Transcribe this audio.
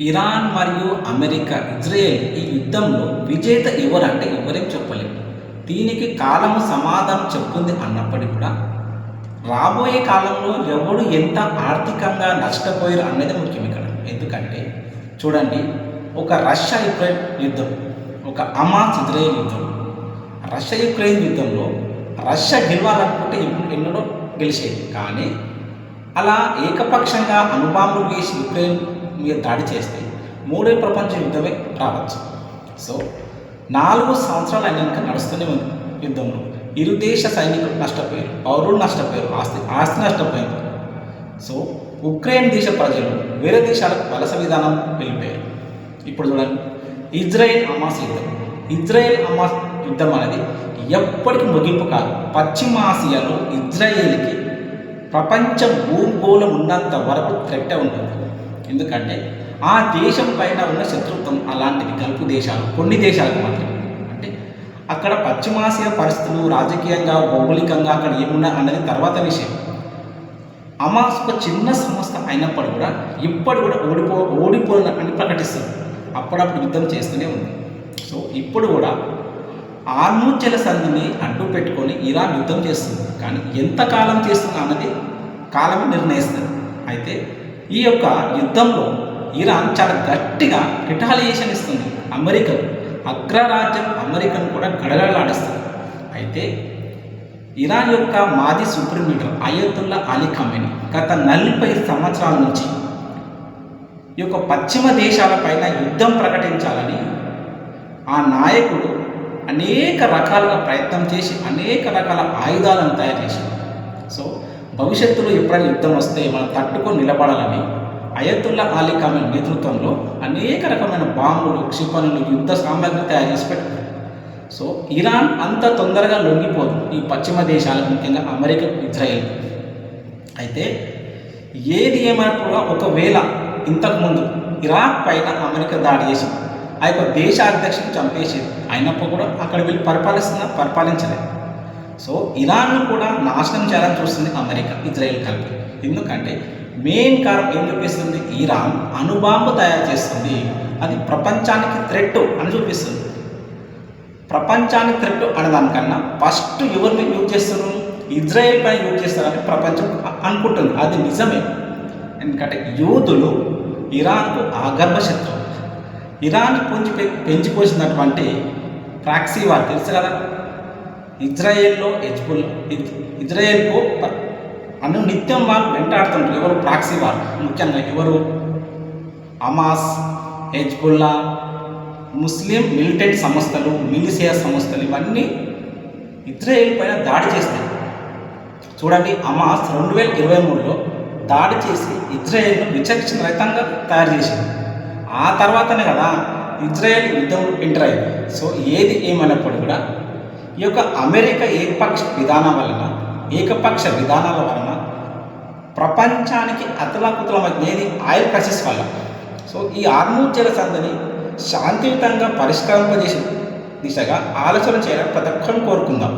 Iran మరియు America, Israel ఈ యుద్ధంలో విజేత ఎవరంటే ఎవరేం చెప్పలేము. దీనికి కాలము సమాధానం చెప్తుంది అన్నప్పటికీ కూడా రాబోయే కాలంలో ఎవడు ఎంత ఆర్థికంగా నష్టపోయారు అన్నది ముఖ్యం ఇక్కడ. ఎందుకంటే చూడండి, ఒక రష్యా యుక్రెయిన్ యుద్ధం, ఒక హమాస్ ఇజ్రాయెల్ యుద్ధం. రష్యా యుక్రెయిన్ యుద్ధంలో రష్యా గెలవాలనుకుంటే ఎన్నడో గెలిచేది, కానీ అలా ఏకపక్షంగా అణుబాంబులు వేసి యుక్రెయిన్ మీద దాడి చేస్తే మూడో ప్రపంచ యుద్ధమే రావచ్చు. సో 4 సంవత్సరాలు అయినాక నడుస్తూనే ఉంది యుద్ధంలో. ఇరు దేశ సైనికులు నష్టపోయారు, పౌరులు నష్టపోయారు, ఆస్తి నష్టపోయింది. సో ఉక్రెయిన్ దేశ ప్రజలు వేరే దేశాలకు వలస విధానం వెళ్ళిపోయారు. ఇప్పుడు చూడండి, ఇజ్రాయెల్ హమాస్ యుద్ధం. ఇజ్రాయెల్ హమాస్ యుద్ధం అనేది ఎప్పటికీ ముగింపు కాదు. పశ్చిమ ఆసియాలో ఇజ్రాయేల్కి ప్రపంచ భూగోళం ఉన్నంత వరకు థ్రెట్ ఉంటుంది. ఎందుకంటే ఆ దేశం పైన ఉన్న శత్రుత్వం అలాంటిది. గల్ఫ్ దేశాలు, కొన్ని దేశాలకు మాత్రమే. అంటే అక్కడ పశ్చిమాసియా పరిస్థితులు రాజకీయంగా, భౌగోళికంగా అక్కడ ఏమున్నా అన్నది తర్వాత విషయం. హమాస్ ఒక చిన్న సంస్థ అయినప్పుడు కూడా ఇప్పుడు కూడా ఓడిపోయినట్టు ప్రకటిస్తుంది. అప్పుడప్పుడు యుద్ధం చేస్తూనే ఉంది. సో ఇప్పుడు కూడా హార్మూజ్ జలసంధిని అడ్డు పెట్టుకొని ఇరాన్ యుద్ధం చేస్తుంది. కానీ ఎంతకాలం చేస్తుంది అన్నది కాలమే నిర్ణయిస్తుంది. అయితే ఈ యొక్క యుద్ధంలో ఇరాన్ చాలా గట్టిగా రిటాలియేషన్ ఇస్తుంది అమెరికాకు. అగ్రరాజ్యం అమెరికను కూడా గడగడలాడిస్తుంది. అయితే ఇరాన్ యొక్క మాజీ supreme leader Ayatollah Ali Khamenei గత 40 సంవత్సరాల నుంచి ఈ యొక్క పశ్చిమ దేశాలపైన యుద్ధం ప్రకటించాలని ఆ నాయకుడు అనేక రకాలుగా ప్రయత్నం చేసి అనేక రకాల ఆయుధాలను తయారు చేశారు. సో భవిష్యత్తులో ఎప్పుడైనా యుద్ధం వస్తే మనం తట్టుకొని నిలబడాలని అయతుల్లా అలీ ఖమేనీ నేతృత్వంలో అనేక రకమైన బాంబులు, క్షిపణులు, యుద్ధ సామాగ్రి తయారు చేసి పెట్టారు. సో ఇరాన్ అంత తొందరగా లొంగిపోదు ఈ పశ్చిమ దేశాలకు, ముఖ్యంగా అమెరికా, ఇజ్రాయెల్. అయితే ఏది ఏమైనా ఒకవేళ ఇంతకుముందు ఇరాక్ పైన అమెరికా దాడి చేసి ఆ యొక్క దేశ అధ్యక్షుని చంపేసేది, అయినప్పుడు కూడా అక్కడ వెళ్ళి పరిపాలించలేదు. సో ఇరాన్ను కూడా నాశనం చేయాలని చూస్తుంది అమెరికా, ఇజ్రాయెల్ కలిపి. ఎందుకంటే మెయిన్ కారణం ఏం చూపిస్తుంది, ఇరాన్ అణుబాంబు తయారు చేస్తుంది. అది ప్రపంచానికి థ్రెట్ అని చూపిస్తుంది. ప్రపంచానికి థ్రెట్ అనేదానికన్నా ఫస్ట్ ఎవరిని యూజ్ చేస్తారు, ఇజ్రాయెల్ పైన యూజ్ చేస్తారని ప్రపంచం అనుకుంటుంది. అది నిజమే. ఎందుకంటే యూదులు ఇరాన్కు ఆగర్భ శత్రువు. ఇరాన్ పెంచిపోసినటువంటి ప్రాక్సీ వార్ తెలుసు కదా. ఇజ్రాయెల్లో ఇజ్రాయెల్కు నిత్యం వాళ్ళు వెంటాడుతుంటారు. ఎవరు? Proxy war. ముఖ్యంగా ఎవరు? హమాస్, హెజ్బుల్లా, ముస్లిం మిలిటెంట్ సంస్థలు, మిలిషియా సంస్థలు, ఇవన్నీ ఇజ్రాయెల్ పైన దాడి చేస్తాయి. చూడండి, హమాస్ 2023లో దాడి చేసి ఇజ్రాయెల్ను విచక్షణ రహితంగా తయారు చేసింది. ఆ తర్వాతనే కదా ఇజ్రాయెల్ యుద్ధం ఎంటర్ అయింది. సో ఏది ఏమైనప్పుడు కూడా ఈ యొక్క అమెరికా ఏకపక్ష విధానాల వలన ప్రపంచానికి అతలాకుతలమయ్యేది ఆయిల్ క్రైసిస్ వల్ల. సో ఈ హార్మూజ్ జలసంధిని శాంతియుతంగా పరిష్కరింపజేసే దిశగా ఆలోచన చేయాలని ప్రతి ఒక్కరిని కోరుకుందాం.